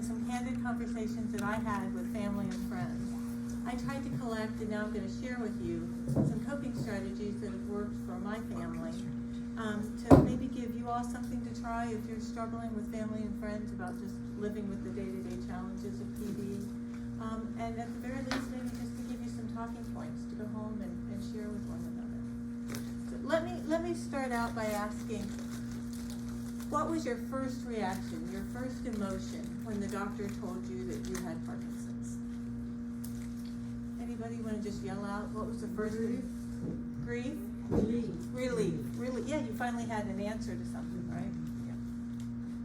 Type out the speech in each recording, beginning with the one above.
Some candid conversations that I had with family and friends. I tried to collect, and now I'm going to share with you some coping strategies that have worked for my family, to maybe give you all something to try if you're struggling with family and friends about just living with the day-to-day challenges of PD. And at the very least, maybe just to give you some talking points to go home and share with one another. So let me start out by asking, what was your first reaction, your first emotion when the doctor told you that you had Parkinson's? Anybody want to just yell out? What was the first thing? Grief? Relief. Yeah, you finally had an answer to something, right?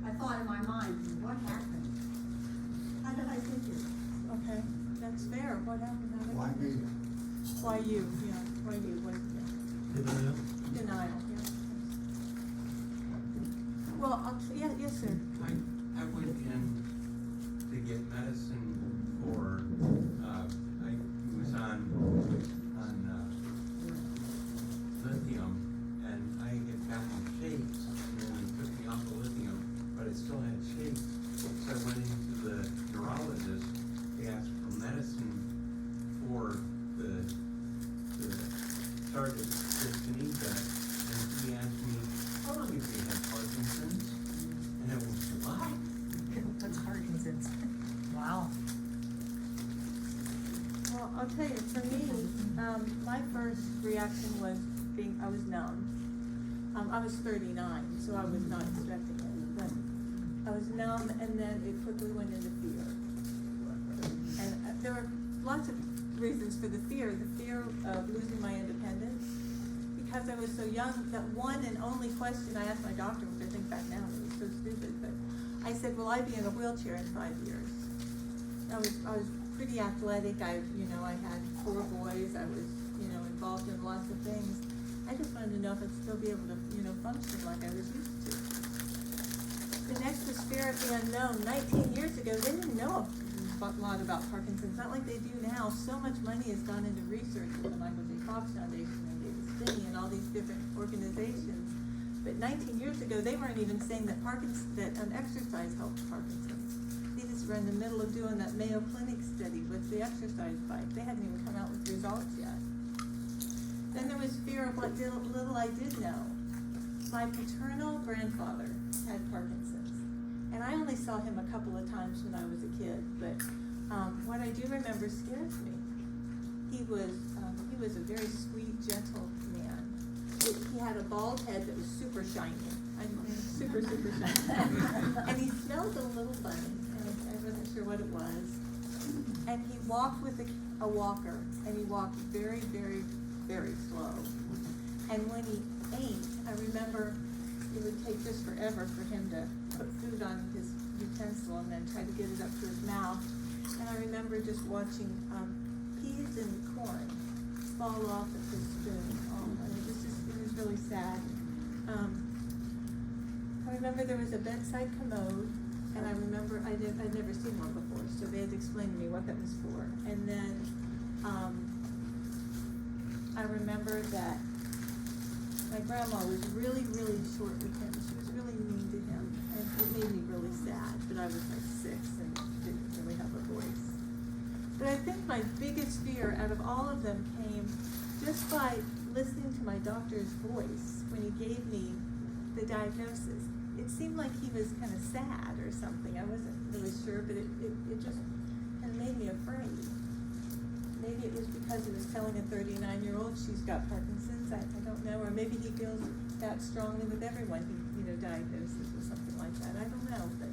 I thought in my mind, what happened? How did I get here? Okay, that's fair. What happened? Why me? Why you? Yeah, why you? What? Yeah. Denial. Yeah. Well, yes, sir. I went in to get medicine for, I was on lithium, and I had gotten shakes, and then they took me off the lithium, but I still had shakes. So I went into the neurologist, they asked for medicine for the tardive dyskinesia, and he asked me, how long have you had Parkinson's? And I was, what? What's Parkinson's? Wow. Well, I'll tell you, for me, my first reaction was I was numb. I was 39, so I was not expecting it. But I was numb, and then it quickly went into fear. And there were lots of reasons for the fear. The fear of losing my independence. Because I was so young, that one and only question I asked my doctor, which I think back now it was so stupid, but I said, will I be in a wheelchair in 5 years? I was pretty athletic. I had 4 boys. I was, involved in lots of things. I just wanted to know if I'd still be able to, function like I was used to. The next was fear of the unknown. 19 years ago, they didn't know a lot about Parkinson's, not like they do now. So much money has gone into research with the Michael J. Fox Foundation and David Stinney and all these different organizations. But 19 years ago, they weren't even saying that exercise helped Parkinson's. They just were in the middle of doing that Mayo Clinic study with the exercise bike. They hadn't even come out with results yet. Then there was fear of what little I did know. My paternal grandfather had Parkinson's, and I only saw him a couple of times when I was a kid, but what I do remember scares me. He was a very sweet, gentle man. He had a bald head that was super shiny. Super shiny. And he smelled a little funny, and I wasn't sure what it was. And he walked with a walker, and he walked very, very, very slow. And when he ate, I remember it would take just forever for him to put food on his utensil and then try to get it up to his mouth. And I remember just watching peas and corn fall off of his spoon. It was really sad. I remember there was a bedside commode, and I remember I'd never seen one before, so they had to explain to me what that was for. And then I remember that my grandma was really, really short with him. She was really mean to him, and it made me really sad, but I was like 6 and didn't really have a voice. But I think my biggest fear out of all of them came just by listening to my doctor's voice when he gave me the diagnosis. It seemed like he was kind of sad or something. I wasn't really sure, but it just kind of made me afraid. Maybe it was because he was telling a 39-year-old she's got Parkinson's. I don't know. Or maybe he feels that strongly with everyone he diagnoses or something like that. I don't know, but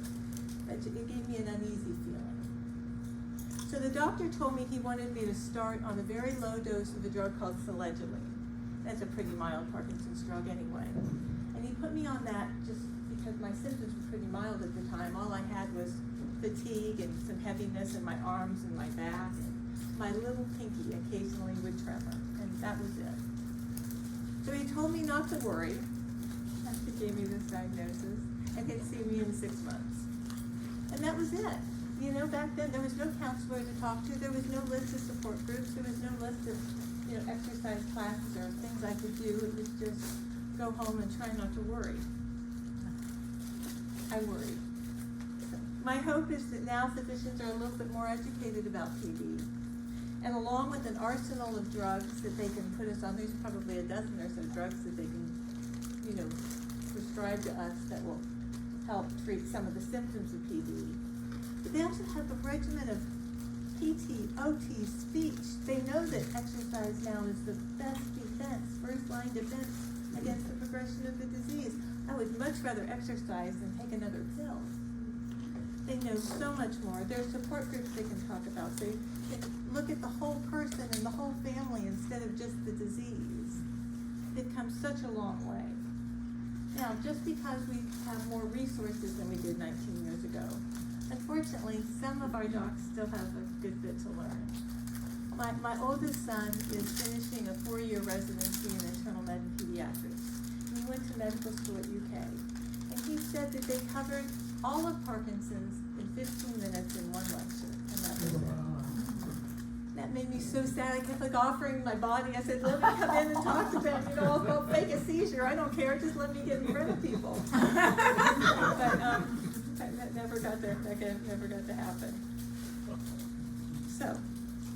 it gave me an uneasy feeling. So the doctor told me he wanted me to start on a very low dose of a drug called selegiline. That's a pretty mild Parkinson's drug anyway. And he put me on that just because my symptoms were pretty mild at the time. All I had was fatigue and some heaviness in my arms and my back. And my little pinky occasionally would tremor, and that was it. So he told me not to worry after he gave me this diagnosis, and he'd see me in 6 months. And that was it. Back then there was no counselor to talk to. There was no list of support groups. There was no list of exercise classes or things I could do. It was just go home and try not to worry. I worried. my hope is that now physicians are a little bit more educated about PD. And along with an arsenal of drugs that they can put us on, there's probably a dozen or so drugs that they can, prescribe to us that will help treat some of the symptoms of PD. But they also have a regimen of PT, OT, speech. They know that exercise now is the best defense, first-line defense against the progression of the disease. I would much rather exercise than take another pill. They know so much more. There are support groups they can talk about. They can look at the whole person and the whole family instead of just the disease. They've come such a long way. Now, just because we have more resources than we did 19 years ago, unfortunately, some of our docs still have a good bit to learn. My oldest son is finishing a 4-year residency in internal med and pediatrics. He went to medical school at UK, and he said that they covered all of Parkinson's in 15 minutes in one lecture, and that was it. That made me so sad. I kept offering my body. I said, let me come in and talk to them. I'll fake a seizure. I don't care. Just let me get in front of people. But that never got to happen. So,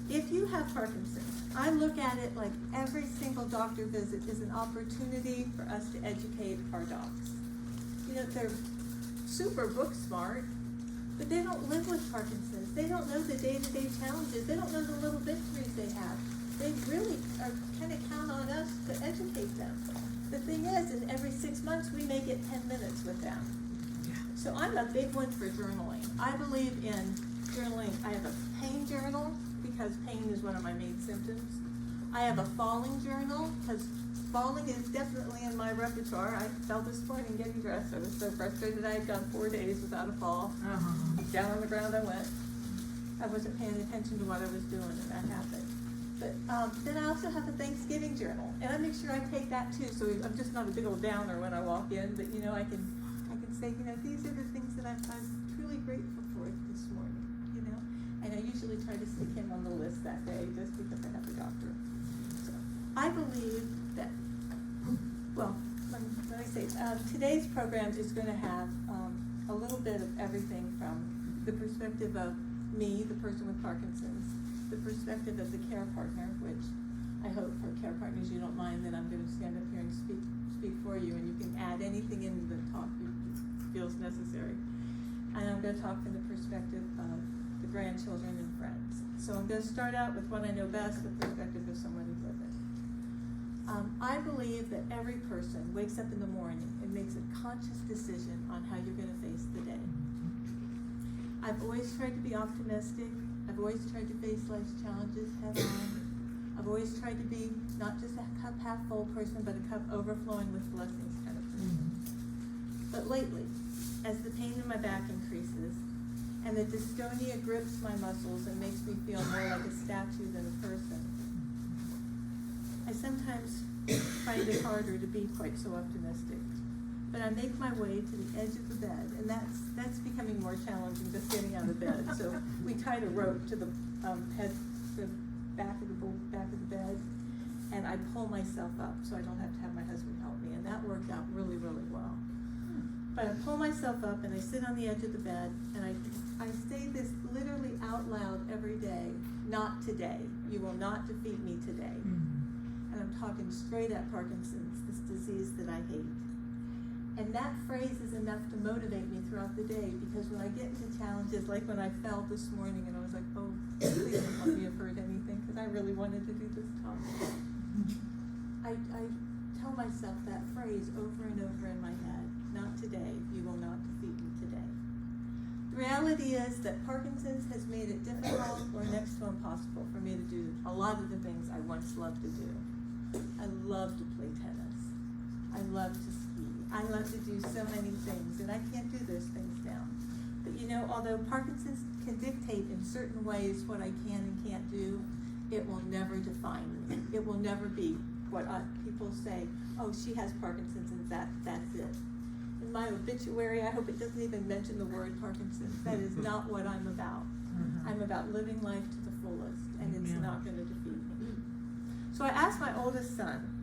if you have Parkinson's, I look at it like every single doctor visit is an opportunity for us to educate our docs. They're super book smart, but they don't live with Parkinson's. They don't know the day-to-day challenges. They don't know the little victories they have. They really are kind of count on us to educate them. The thing is every 6 months we may get 10 minutes with them. So I'm a big one for journaling. I believe in journaling. I have a pain journal because pain is one of my main symptoms. I have a falling journal because falling is definitely in my repertoire. I fell this morning getting dressed. I was so frustrated. I had gone 4 days without a fall. Down on the ground I went. I wasn't paying attention to what I was doing, and that happened. But then I also have a Thanksgiving journal, and I make sure I take that too. So I'm just not a big old downer when I walk in, but I can say, these are the things that I'm truly grateful for this morning. And I usually try to stick him on the list that day just because I have the doctor. So I believe that, let me say, today's program is going to have a little bit of everything from the perspective of me, the person with Parkinson's, the perspective of the care partner, which I hope for care partners you don't mind that I'm going to stand up here and speak for you, and you can add anything in the talk you feels necessary. And I'm going to talk from the perspective of the grandchildren and friends. So I'm going to start out with what I know best, the perspective of someone who's lived it. I believe that every person wakes up in the morning and makes a conscious decision on how you're going to face the day. I've always tried to be optimistic. I've always tried to face life's challenges head on. I've always tried to be not just a cup half full person, but a cup overflowing with blessings kind of person. But lately, as the pain in my back increases, and the dystonia grips my muscles and makes me feel more like a statue than a person, I sometimes find it harder to be quite so optimistic. But I make my way to the edge of the bed, and that's becoming more challenging, just getting out of bed. So we tied a rope to the back of the bed, and I pull myself up so I don't have to have my husband help me, and that worked out really, really well. But I pull myself up and I sit on the edge of the bed, and I say this literally out loud every day: not today. You will not defeat me today. And I'm talking straight at Parkinson's, this disease that I hate. And that phrase is enough to motivate me throughout the day, because when I get into challenges, like when I fell this morning and I was like, oh, please don't let me have heard anything, because I really wanted to do this talk. I tell myself that phrase over and over in my head: not today, you will not defeat me today. The reality is that Parkinson's has made it difficult or next to impossible for me to do a lot of the things I once loved to do. I love to play tennis. I love to ski. I love to do so many things, and I can't do those things now. But although Parkinson's can dictate in certain ways what I can and can't do, it will never define me. It will never be what people say, oh, she has Parkinson's and that's it. In my obituary, I hope it doesn't even mention the word Parkinson's. That is not what I'm about. I'm about living life to the fullest, and it's not going to defeat me. So I asked my oldest son,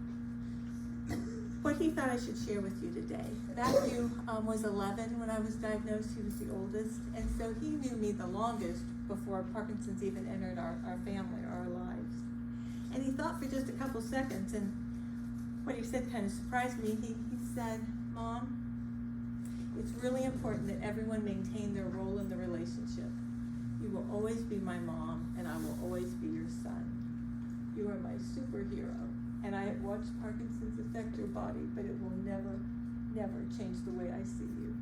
what he thought I should share with you today. Matthew was 11 when I was diagnosed. He was the oldest, and so he knew me the longest before Parkinson's even entered our family or our lives. And he thought for just a couple seconds, and what he said kind of surprised me. He said, "Mom, it's really important that everyone maintain their role in the relationship. You will always be my mom, and I will always be your son. You are my superhero, and I have watched Parkinson's affect your body, but it will never, never change the way I see you."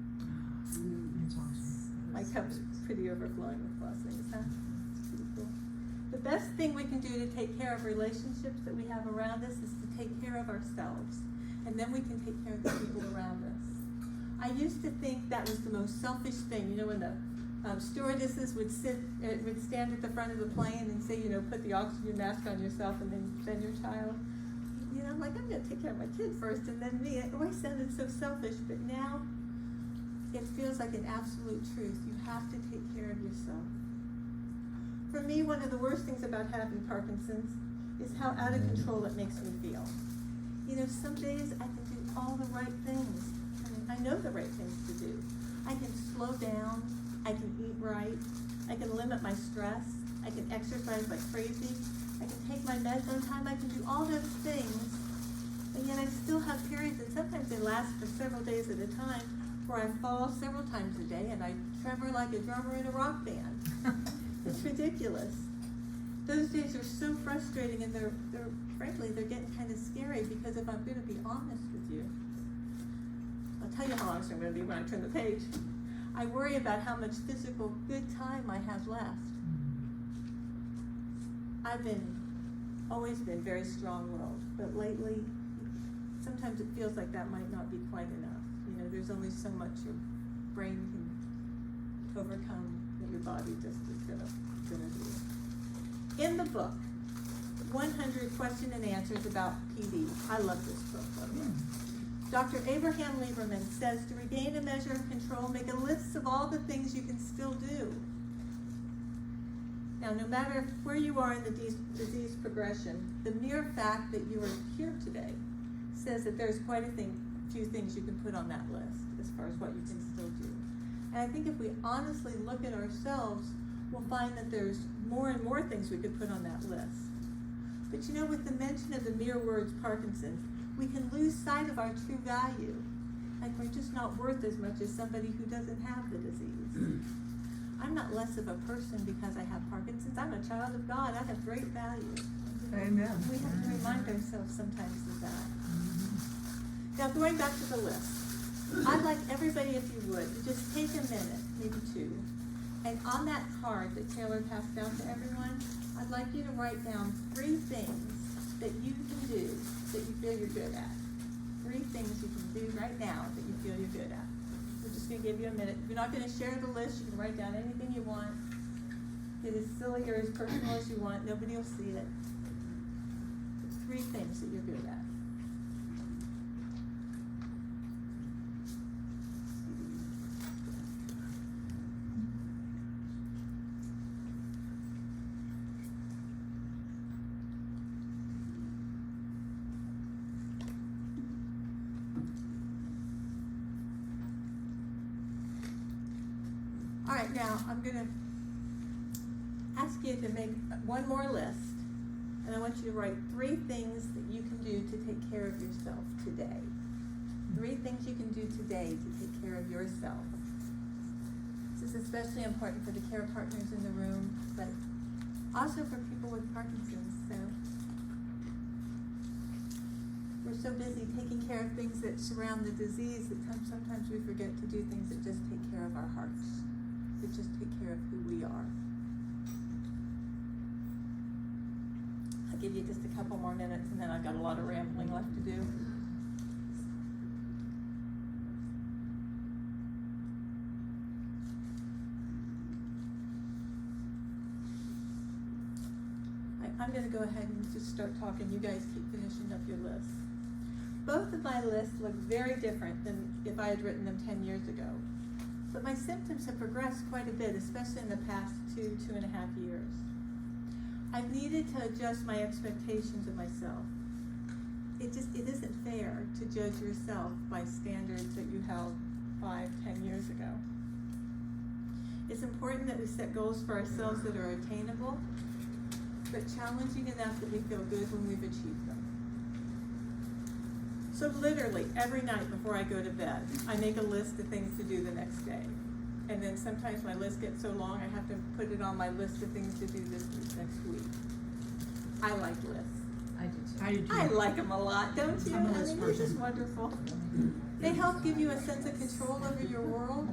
That's awesome. My cup's pretty overflowing with blessings, huh? It's pretty cool. The best thing we can do to take care of relationships that we have around us is to take care of ourselves, and then we can take care of the people around us. I used to think that was the most selfish thing. You know, when the stewardesses would stand at the front of the plane and say, you know, put the oxygen mask on yourself and then your child. You know, I'm like, I'm gonna take care of my kid first and then me. It always sounded so selfish, but now it feels like an absolute truth. You have to take care of yourself. For me, one of the worst things about having Parkinson's is how out of control it makes me feel. You know, some days I can do all the right things. I mean, I know the right things to do. I can slow down, I can eat right, I can limit my stress, I can exercise like crazy, I can take my meds on time, I can do all those things, and yet I still have periods, and sometimes they last for several days at a time, where I fall several times a day and I tremor like a drummer in a rock band. It's ridiculous. Those days are so frustrating, and they're frankly, they're getting kind of scary, because if I'm going to be honest with you, I'll tell you how honest I'm going to be when I turn the page. I worry about how much physical good time I have left. I've always been very strong-willed, but lately, sometimes it feels like that might not be quite enough. You know, there's only so much your brain can overcome that your body just is gonna do. In the book, 100 question and answers about PD. I love this book, by the way. Dr. Abraham Lieberman says to regain a measure of control, make a list of all the things you can still do. Now, no matter where you are in the disease progression, the mere fact that you are here today says that there's quite a few things you can put on that list as far as what you can still do. And I think if we honestly look at ourselves, we'll find that there's more and more things we could put on that list. But you know, with the mention of the mere words Parkinson's, we can lose sight of our true value. Like we're just not worth as much as somebody who doesn't have the disease. I'm not less of a person because I have Parkinson's. I'm a child of God. I have great value. Amen. We have to remind ourselves sometimes of that. Now, going back to the list, I'd like everybody, if you would, to just take a minute, maybe two, and on that card that Taylor passed out to everyone, I'd like you to write down 3 things that you can do that you feel you're good at. 3 things you can do right now that you feel you're good at. We're just going to give you a minute. If you're not going to share the list, you can write down anything you want. Get as silly or as personal as you want. Nobody will see it. It's 3 things that you're good at. All right, now I'm going to ask you to make one more list, and I want you to write 3 things that you can do to take care of yourself today. 3 things you can do today to take care of yourself. This is especially important for the care partners in the room, but also for people with Parkinson's. So we're so busy taking care of things that surround the disease that sometimes we forget to do things that just take care of our hearts, that just take care of who we are. I'll give you just a couple more minutes, and then I've got a lot of rambling left to do. I'm going to go ahead and just start talking. You guys keep finishing up your list. Both of my lists look very different than if I had written them 10 years ago. But my symptoms have progressed quite a bit, especially in the past 2.5 years. I've needed to adjust my expectations of myself. it isn't fair to judge yourself by standards that you held 5-10 years ago. It's important that we set goals for ourselves that are attainable, but challenging enough that we feel good when we've achieved them. So literally, every night before I go to bed, I make a list of things to do the next day. And then sometimes my list gets so long, I have to put it on my list of things to do this next week. I like lists. I do too. I do too. I like them a lot, don't you? I'm a I list mean, they're just person. wonderful. They help give you a sense of control over your world.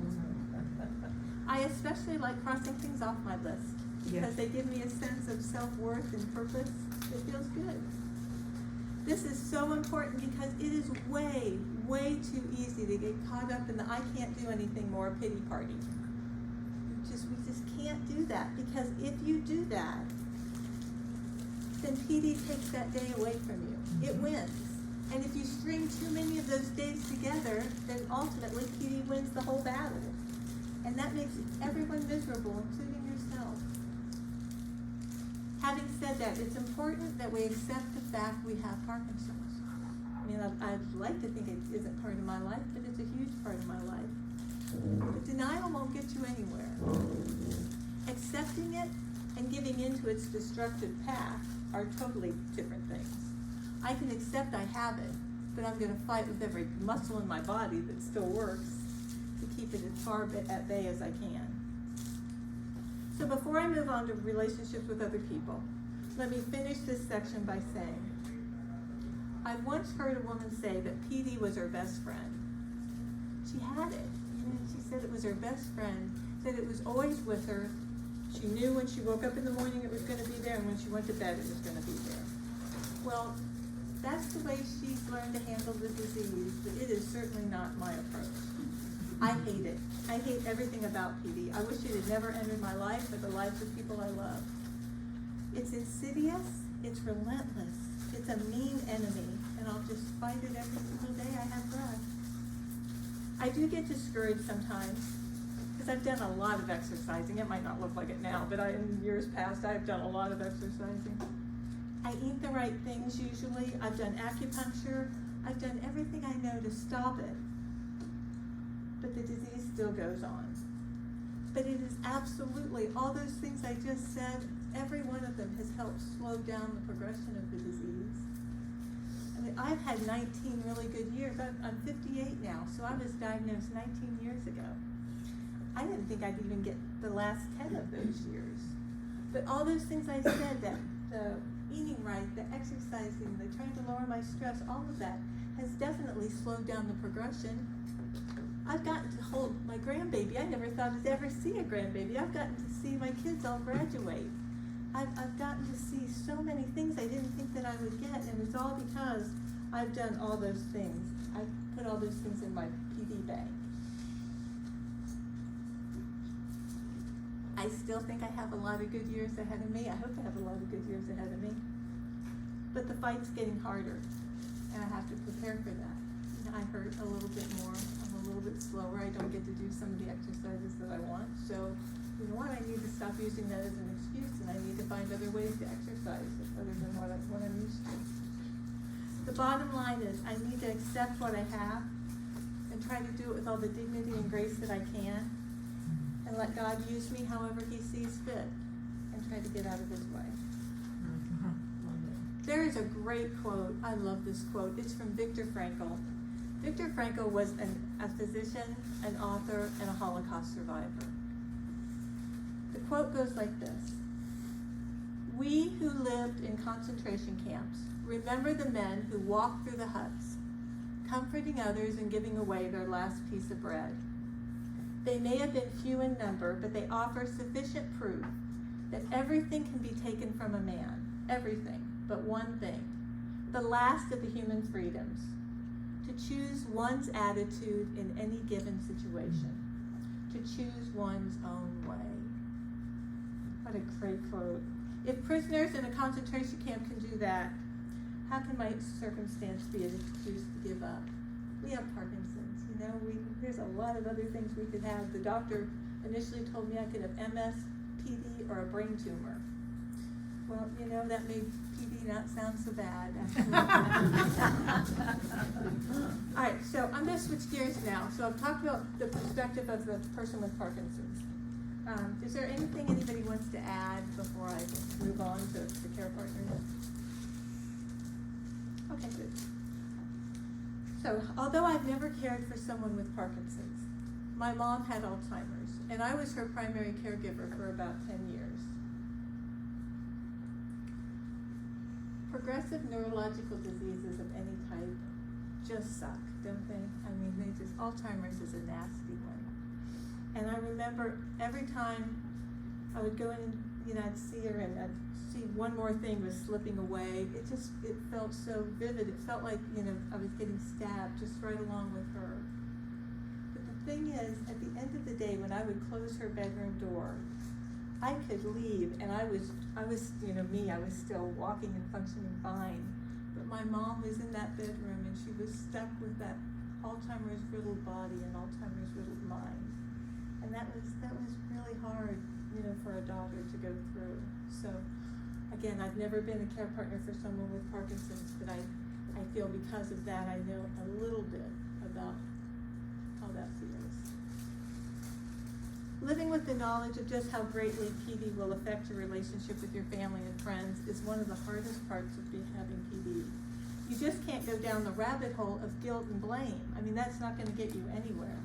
I especially like crossing things off my list because Yes. they give me a sense of self-worth and purpose. It feels good. This is so important because it is way, way too easy to get caught up in the I can't do anything more pity party. We just can't do that, because if you do that, then PD takes that day away from you. It wins. And if you string too many of those days together, then ultimately PD wins the whole battle. And that makes everyone miserable, including yourself. Having said that, it's important that we accept the fact we have Parkinson's. I mean, I'd like to think it isn't part of my life, but it's a huge part of my life. But denial won't get you anywhere. Accepting it and giving in to its destructive path are totally different things. I can accept I have it, but I'm going to fight with every muscle in my body that still works to keep it as far at bay as I can. So before I move on to relationships with other people, let me finish this section by saying, I once heard a woman say that PD was her best friend. She had it. She said it was her best friend, that it was always with her. She knew when she woke up in the morning it was going to be there, and when she went to bed it was going to be there. Well, that's the way she's learned to handle the disease, but it is certainly not my approach. I hate it. I hate everything about PD. I wish it had never entered my life or the lives of people I love. It's insidious, it's relentless, it's a mean enemy, and I'll just fight it every single day I have breath. I do get discouraged sometimes, because I've done a lot of exercising. It might not look like it now, but in years past, I've done a lot of exercising. I eat the right things usually. I've done acupuncture. I've done everything I know to stop it. But the disease still goes on. But it is absolutely, all those things I just said, every one of them has helped slow down the progression of the disease. I mean, I've had 19 really good years. I'm 58 now, so I was diagnosed 19 years ago. I didn't think I'd even get the last 10 of those years. But all those things I said, that the eating right, the exercising, the trying to lower my stress, all of that has definitely slowed down the progression. I've gotten to hold my grandbaby. I never thought I'd ever see a grandbaby. I've gotten to see my kids all graduate. I've gotten to see so many things I didn't think that I would get, and it's all because I've done all those things. I put all those things in my PD bank. I still think I have a lot of good years ahead of me. I hope I have a lot of good years ahead of me. But the fight's getting harder, and I have to prepare for that. I hurt a little bit more. I'm a little bit slower. I don't get to do some of the exercises that I want. So, you know what? I need to stop using that as an excuse, and I need to find other ways to exercise other than what I'm used to. The bottom line is I need to accept what I have and try to do it with all the dignity and grace that I can, and let God use me however He sees fit, and try to get out of His way. There is a great quote. I love this quote. It's from Viktor Frankl. Viktor Frankl was a physician, an author, and a Holocaust survivor. The quote goes like this: "We who lived in concentration camps remember the men who walked through the huts, comforting others and giving away their last piece of bread. They may have been few in number, but they offer sufficient proof that everything can be taken from a man, everything but one thing, the last of the human freedoms, to choose one's attitude in any given situation, to choose one's own way." What a great quote. If prisoners in a concentration camp can do that, how can my circumstance be an excuse to give up? We have Parkinson's, you know, there's a lot of other things we could have. The doctor initially told me I could have MS, PD, or a brain tumor. Well, that made PD not sound so bad. All right, so I'm gonna switch gears now. So I've talked about the perspective of the person with Parkinson's. Is there anything anybody wants to add before I move on to the care partner? Okay, good. So, although I've never cared for someone with Parkinson's, my mom had Alzheimer's, and I was her primary caregiver for about 10 years. Progressive neurological diseases of any type just suck, don't they? I mean, Alzheimer's is a nasty one. And I remember every time I would go in, I'd see her and I'd see one more thing was slipping away. It felt so vivid. It felt like, I was getting stabbed just right along with her. But the thing is, at the end of the day, when I would close her bedroom door, I could leave, and I was me, I was still walking and functioning fine. But my mom was in that bedroom, and she was stuck with that Alzheimer's riddled body and Alzheimer's riddled mind. And that was really hard, for a daughter to go through. So, again, I've never been a care partner for someone with Parkinson's, but I feel because of that, I know a little bit about how that feels. Living with the knowledge of just how greatly PD will affect your relationship with your family and friends is one of the hardest parts of having PD. You just can't go down the rabbit hole of guilt and blame. I mean, that's not going to get you anywhere.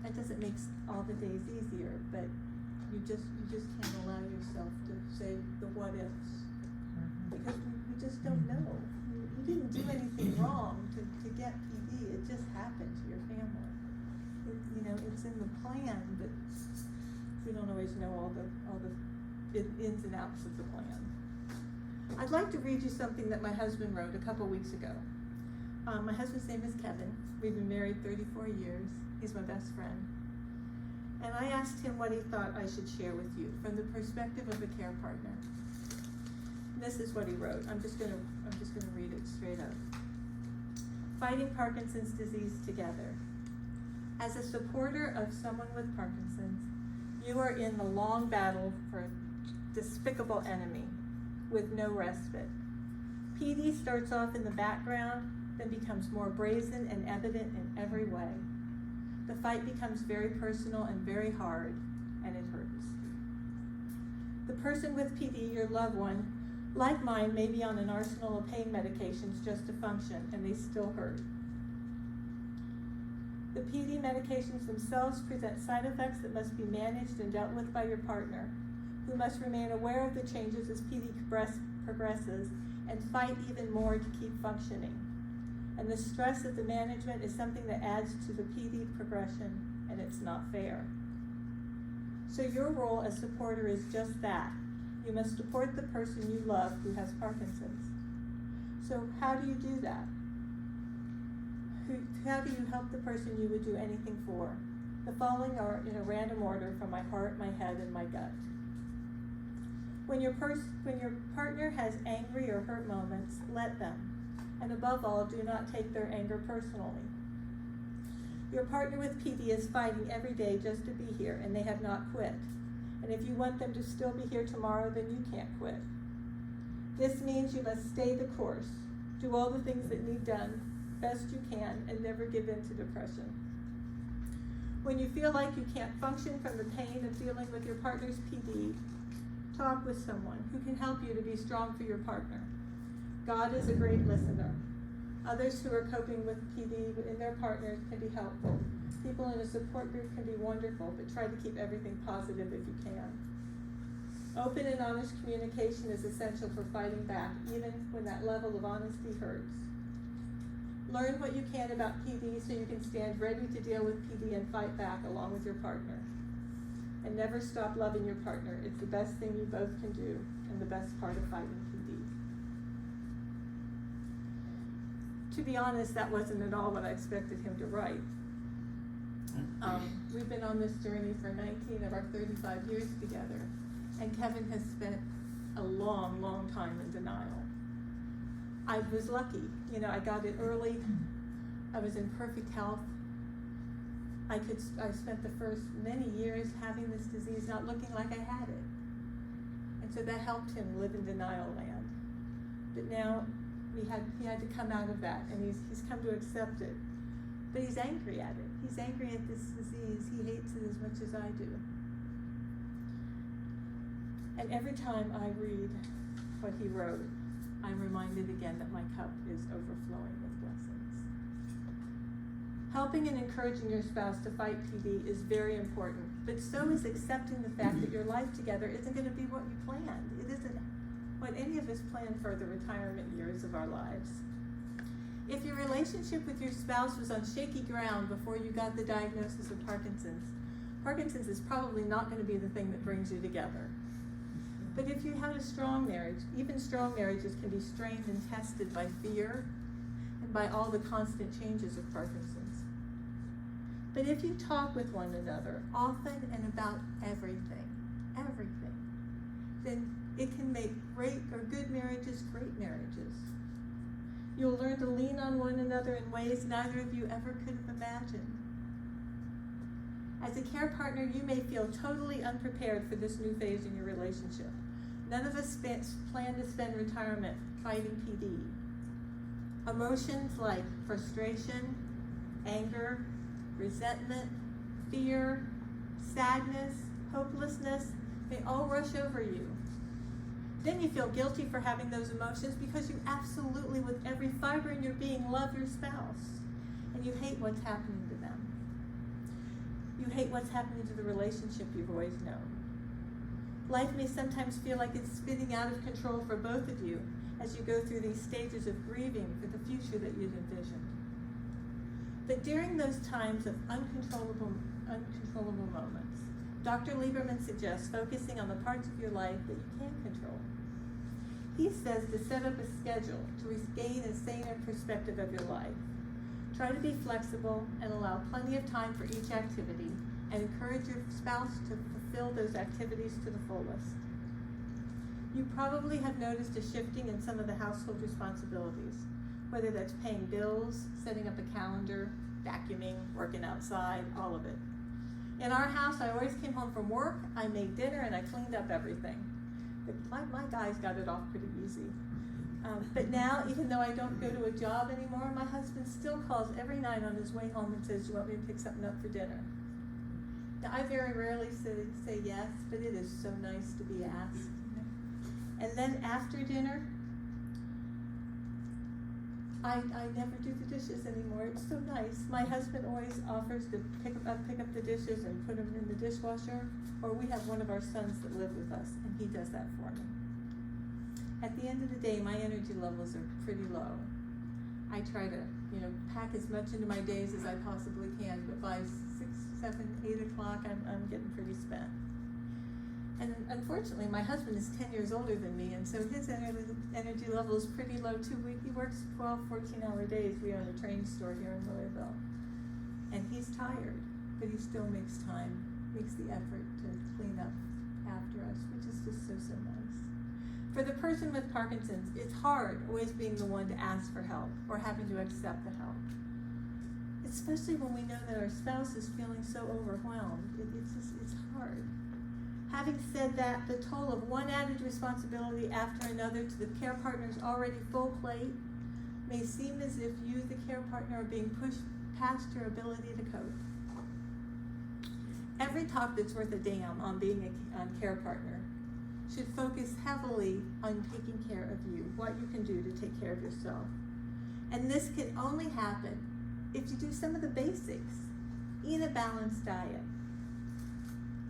That doesn't make all the days easier, but you just can't allow yourself to say the what ifs, because we just don't know. You didn't do anything wrong to get PD. It just happened to your family. It's in the plan, but we don't always know all the ins and outs of the plan. I'd like to read you something that my husband wrote a couple weeks ago. My husband's name is Kevin. We've been married 34 years. He's my best friend. And I asked him what he thought I should share with you from the perspective of a care partner. And this is what he wrote. I'm just gonna read it straight up. Fighting Parkinson's disease together. As a supporter of someone with Parkinson's, you are in the long battle for a despicable enemy with no respite. PD starts off in the background, then becomes more brazen and evident in every way. The fight becomes very personal and very hard, and it hurts. The person with PD, your loved one, like mine, may be on an arsenal of pain medications just to function, and they still hurt. The PD medications themselves present side effects that must be managed and dealt with by your partner, who must remain aware of the changes as PD progresses and fight even more to keep functioning. And the stress of the management is something that adds to the PD progression, and it's not fair. So your role as supporter is just that. You must support the person you love who has Parkinson's. So how do you do that? How do you help the person you would do anything for? The following are in a random order from my heart, my head, and my gut. When your partner has angry or hurt moments, let them. And above all, do not take their anger personally. Your partner with PD is fighting every day just to be here, and they have not quit. And if you want them to still be here tomorrow, then you can't quit. This means you must stay the course, do all the things that need done, best you can, and never give in to depression. When you feel like you can't function from the pain of dealing with your partner's PD, talk with someone who can help you to be strong for your partner. God is a great listener. Others who are coping with PD in their partners can be helpful. People in a support group can be wonderful, but try to keep everything positive if you can. Open and honest communication is essential for fighting back, even when that level of honesty hurts. Learn what you can about PD so you can stand ready to deal with PD and fight back along with your partner. And never stop loving your partner. It's the best thing you both can do and the best part of fighting PD. To be honest, that wasn't at all what I expected him to write. We've been on this journey for 19 of our 35 years together, and Kevin has spent a long, long time in denial. I was lucky. I got it early. I was in perfect health. I spent the first many years having this disease not looking like I had it. And so that helped him live in denial land. But now he had to come out of that, and he's come to accept it. But he's angry at it. He's angry at this disease. He hates it as much as I do. And every time I read what he wrote, I'm reminded again that my cup is overflowing with blessings. Helping and encouraging your spouse to fight PD is very important, but so is accepting the fact that your life together isn't going to be what you planned. It isn't what any of us planned for the retirement years of our lives. If your relationship with your spouse was on shaky ground before you got the diagnosis of Parkinson's is probably not going to be the thing that brings you together. But if you had a strong marriage, even strong marriages can be strained and tested by fear and by all the constant changes of Parkinson's. But if you talk with one another often and about everything, then it can make great or good marriages great marriages. You'll learn to lean on one another in ways neither of you ever could have imagined. As a care partner, you may feel totally unprepared for this new phase in your relationship. None of us plan to spend retirement fighting PD. Emotions like frustration, anger, resentment, fear, sadness, hopelessness, they all rush over you. Then you feel guilty for having those emotions because you absolutely, with every fiber in your being, love your spouse. And you hate what's happening to them. You hate what's happening to the relationship you've always known. Life may sometimes feel like it's spinning out of control for both of you as you go through these stages of grieving for the future that you'd envisioned. But during those times of uncontrollable moments, Dr. Lieberman suggests focusing on the parts of your life that you can control. He says to set up a schedule to regain a saner perspective of your life. Try to be flexible and allow plenty of time for each activity, and encourage your spouse to fulfill those activities to the fullest. You probably have noticed a shifting in some of the household responsibilities, whether that's paying bills, setting up a calendar, vacuuming, working outside, all of it. In our house, I always came home from work, I made dinner, and I cleaned up everything. My guys got it off pretty easy. But now, even though I don't go to a job anymore, my husband still calls every night on his way home and says, "Do you want me to pick something up for dinner?" Now, I very rarely say yes, but it is so nice to be asked. And then after dinner, I never do the dishes anymore. It's so nice. My husband always offers to pick up the dishes and put them in the dishwasher, or we have one of our sons that live with us, and he does that for me. At the end of the day, my energy levels are pretty low. I try to, pack as much into my days as I possibly can, but by 6, 7, 8 o'clock, I'm getting pretty spent. And unfortunately, my husband is 10 years older than me, and so his energy level is pretty low too. He works 12, 14-hour days. We own a train store here in Louisville. And he's tired, but he still makes the effort to clean up after us, which is just so nice. For the person with Parkinson's, it's hard always being the one to ask for help or having to accept the help. Especially when we know that our spouse is feeling so overwhelmed. It's hard. Having said that, the toll of one added responsibility after another to the care partner's already full plate may seem as if you, the care partner, are being pushed past your ability to cope. Every talk that's worth a damn on being a care partner should focus heavily on taking care of you, what you can do to take care of yourself. And this can only happen if you do some of the basics. Eat a balanced diet.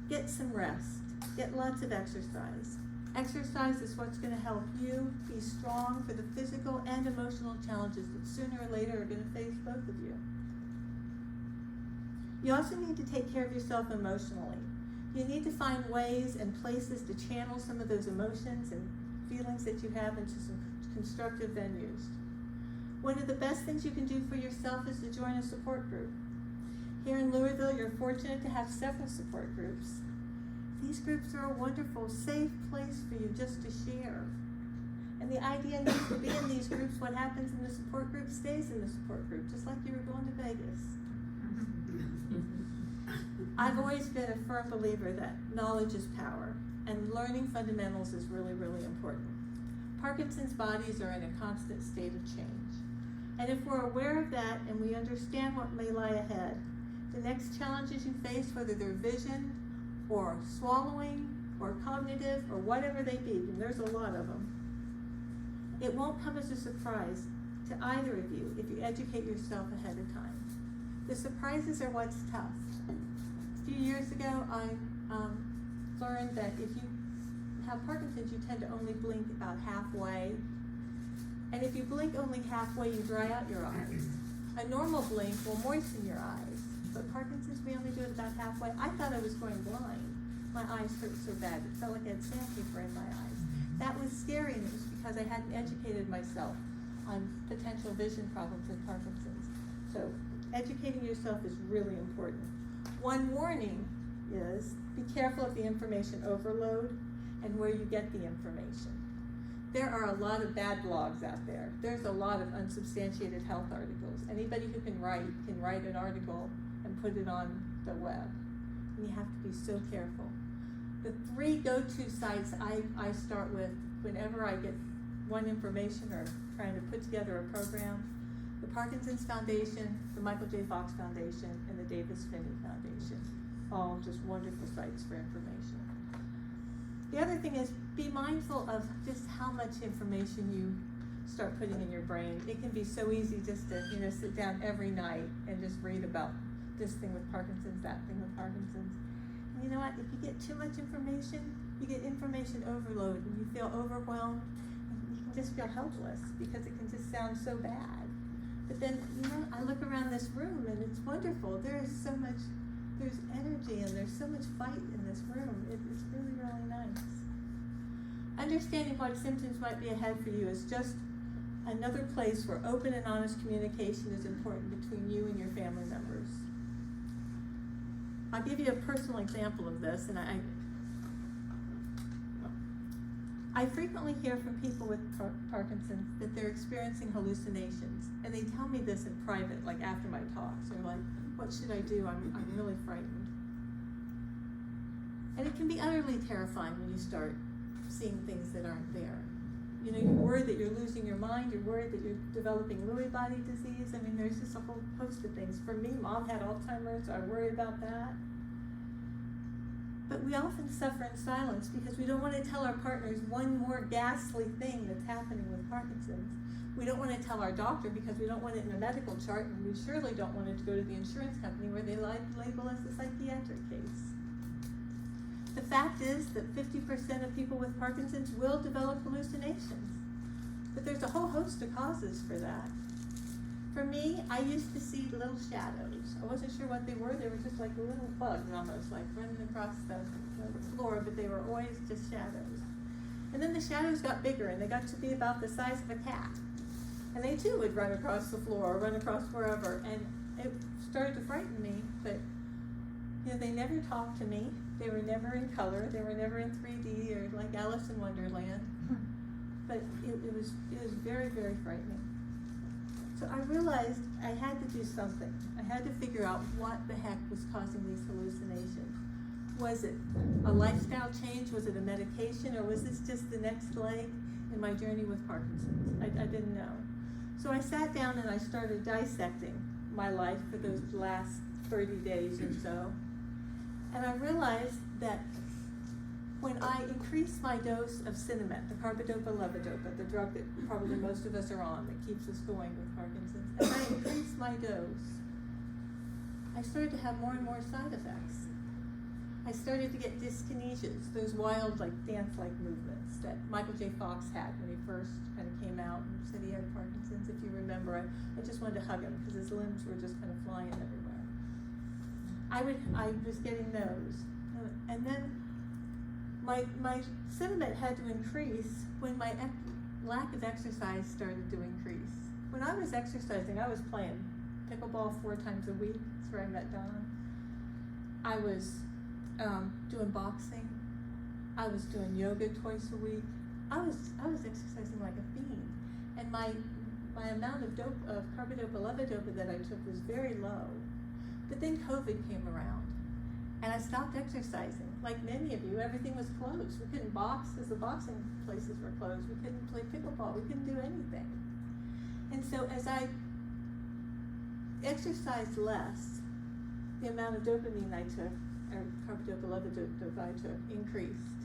Get some rest. Get lots of exercise. Exercise is what's going to help you be strong for the physical and emotional challenges that sooner or later are going to face both of you. You also need to take care of yourself emotionally. You need to find ways and places to channel some of those emotions and feelings that you have into some constructive venues. One of the best things you can do for yourself is to join a support group. Here in Louisville, you're fortunate to have several support groups. These groups are a wonderful, safe place for you just to share. And the idea needs to be in these groups, what happens in the support group stays in the support group, just like you were going to Vegas. I've always been a firm believer that knowledge is power, and learning fundamentals is really, really important. Parkinson's bodies are in a constant state of change. And if we're aware of that and we understand what may lie ahead, the next challenges you face, whether they're vision or swallowing or cognitive or whatever they be, and there's a lot of them, it won't come as a surprise to either of you if you educate yourself ahead of time. The surprises are what's tough. A few years ago, I learned that if you have Parkinson's, you tend to only blink about halfway. And if you blink only halfway, you dry out your eyes. A normal blink will moisten your eyes, but Parkinson's, we only do it about halfway. I thought I was going blind. My eyes hurt so bad, it felt like I had sandpaper in my eyes. That was scary, and it was because I hadn't educated myself on potential vision problems in Parkinson's. So educating yourself is really important. One warning is be careful of the information overload and where you get the information. There are a lot of bad blogs out there. There's a lot of unsubstantiated health articles. Anybody who can write an article and put it on the web. And you have to be so careful. The 3 go-to sites I start with whenever I get one information or trying to put together a program: the Parkinson's Foundation, the Michael J. Fox Foundation, and the Davis Finney Foundation. All just wonderful sites for information. The other thing is be mindful of just how much information you start putting in your brain. It can be so easy just to, sit down every night and just read about this thing with Parkinson's, that thing with Parkinson's. And you know what? If you get too much information, you get information overload and you feel overwhelmed. And you can just feel helpless because it can just sound so bad. But then, I look around this room and it's wonderful. There's energy and there's so much fight in this room. It's really, really nice. Understanding what symptoms might be ahead for you is just another place where open and honest communication is important between you and your family members. I'll give you a personal example of this, and I frequently hear from people with Parkinson's that they're experiencing hallucinations, and they tell me this in private, like after my talks. They're like, "What should I do? I'm really frightened." And it can be utterly terrifying when you start seeing things that aren't there. You're worried that you're losing your mind. You're worried that you're developing Lewy body disease. There's just a whole host of things. For me, Mom had Alzheimer's, so I worry about that. But we often suffer in silence because we don't want to tell our partners one more ghastly thing that's happening with Parkinson's. We don't want to tell our doctor because we don't want it in a medical chart, and we surely don't want it to go to the insurance company where they label us a psychiatric case. The fact is that 50% of people with Parkinson's will develop hallucinations. But there's a whole host of causes for that. For me, I used to see little shadows. I wasn't sure what they were. They were just like little bugs almost, like running across the floor, but they were always just shadows. And then the shadows got bigger, and they got to be about the size of a cat. And they too would run across the floor or run across wherever. And it started to frighten me, but they never talked to me. They were never in color. They were never in 3D or like Alice in Wonderland. But it was very, very frightening. So I realized I had to do something. I had to figure out what the heck was causing these hallucinations. Was it a lifestyle change? Was it a medication? Or was this just the next leg in my journey with Parkinson's? I didn't know. So I sat down and I started dissecting my life for those last 30 days or so. And I realized that when I increased my dose of Cinemet, the carbidopa-levodopa, the drug that probably most of us are on that keeps us going with Parkinson's, as I increased my dose, I started to have more and more side effects. I started to get dyskinesias, those wild, dance-like movements that Michael J. Fox had when he first kind of came out and said he had Parkinson's. If you remember, I just wanted to hug him because his limbs were just kind of flying everywhere. I was getting those. And then my Cinemet had to increase when my lack of exercise started to increase. When I was exercising, I was playing pickleball 4 times a week. That's where I met Don. I was doing boxing. I was doing yoga twice a week. I was exercising like a fiend. And my amount of carbidopa-levodopa that I took was very low. But then COVID came around, and I stopped exercising. like many of you, everything was closed. We couldn't box because the boxing places were closed. We couldn't play pickleball. We couldn't do anything. And so as I exercised less, the amount of dopamine I took, or carbidopa levodopa I took, increased.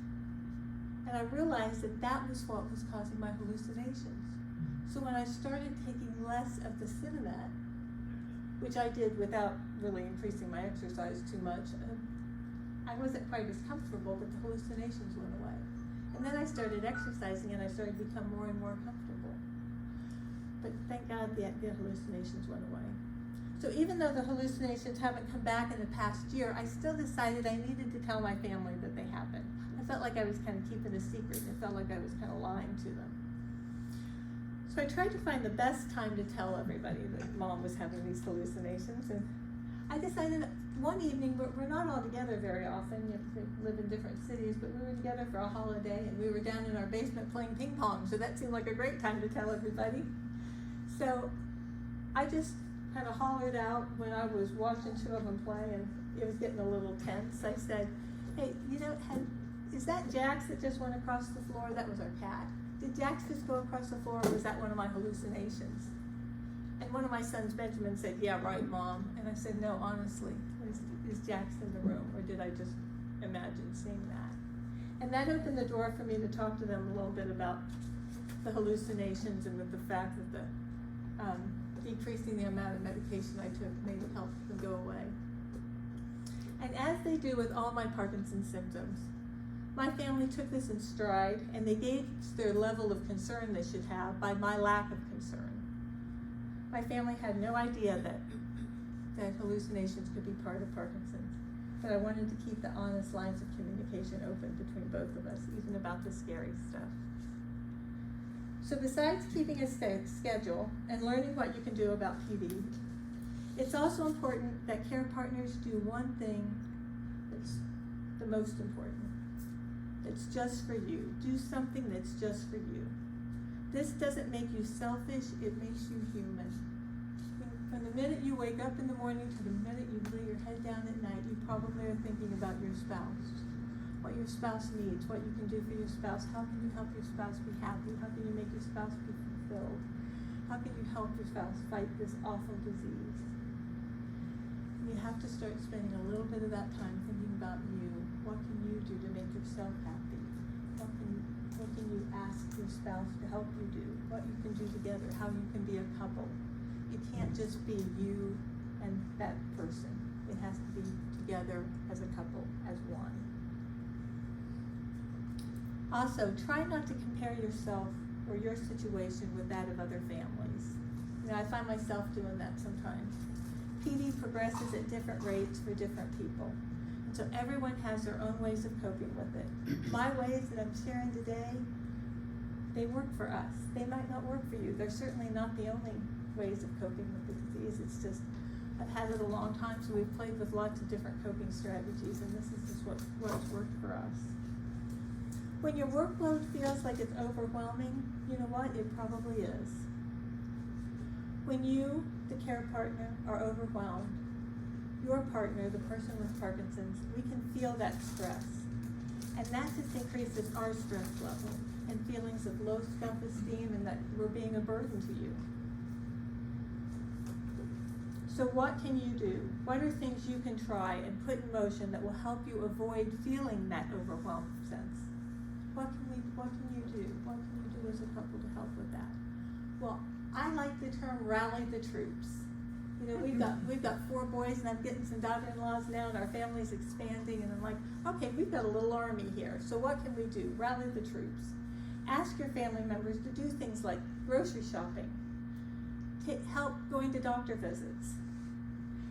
And I realized that that was what was causing my hallucinations. So when I started taking less of the Cinemat, which I did without really increasing my exercise too much, I wasn't quite as comfortable, but the hallucinations went away. And then I started exercising and I started to become more and more comfortable. But thank God the hallucinations went away. So even though the hallucinations haven't come back in the past year, I still decided I needed to tell my family that they happened. I felt like I was kind of keeping a secret. It felt like I was kind of lying to them. So I tried to find the best time to tell everybody that Mom was having these hallucinations. And I decided one evening, we're not all together very often, we live in different cities, but we were together for a holiday and we were down in our basement playing ping pong. So that seemed like a great time to tell everybody. So I just kind of hollered out when I was watching two of them play and it was getting a little tense. I said, hey, is that Jax that just went across the floor? That was our cat. Did Jax just go across the floor or was that one of my hallucinations? And one of my sons, Benjamin, said, yeah, right, Mom. And I said, no, honestly, is Jax in the room or did I just imagine seeing that? And that opened the door for me to talk to them a little bit about the hallucinations and the fact that the decreasing the amount of medication I took made it help them go away. And as they do with all my Parkinson's symptoms, my family took this in stride and they gauged their level of concern they should have by my lack of concern. My family had no idea that hallucinations could be part of Parkinson's, but I wanted to keep the honest lines of communication open between both of us, even about the scary stuff. So besides keeping a schedule and learning what you can do about PD, it's also important that care partners do one thing that's the most important. It's just for you. Do something that's just for you. This doesn't make you selfish, it makes you human. From the minute you wake up in the morning to the minute you lay your head down at night, you probably are thinking about your spouse. What your spouse needs, what you can do for your spouse, how can you help your spouse be happy, how can you make your spouse be fulfilled, how can you help your spouse fight this awful disease. And you have to start spending a little bit of that time thinking about you. What can you do to make yourself happy? What can you ask your spouse to help you do? What you can do together, how you can be a couple. It can't just be you and that person. It has to be together as a couple, as one. Also, try not to compare yourself or your situation with that of other families. I find myself doing that sometimes. PD progresses at different rates for different people. And so everyone has their own ways of coping with it. My ways that I'm sharing today, they work for us. They might not work for you. They're certainly not the only ways of coping with the disease. It's just, I've had it a long time, so we've played with lots of different coping strategies, and this is just what's worked for us. When your workload feels like it's overwhelming, you know what? It probably is. When you, the care partner, are overwhelmed, your partner, the person with Parkinson's, we can feel that stress. And that just increases our stress level and feelings of low self-esteem and that we're being a burden to you. So what can you do? What are things you can try and put in motion that will help you avoid feeling that overwhelmed sense? What can you do? What can you do as a couple to help with that? Well, I like the term rally the troops. We've got 4 boys and I'm getting some daughter-in-laws now and our family's expanding and I'm like, okay, we've got a little army here. So what can we do? Rally the troops. Ask your family members to do things like grocery shopping, help going to doctor visits.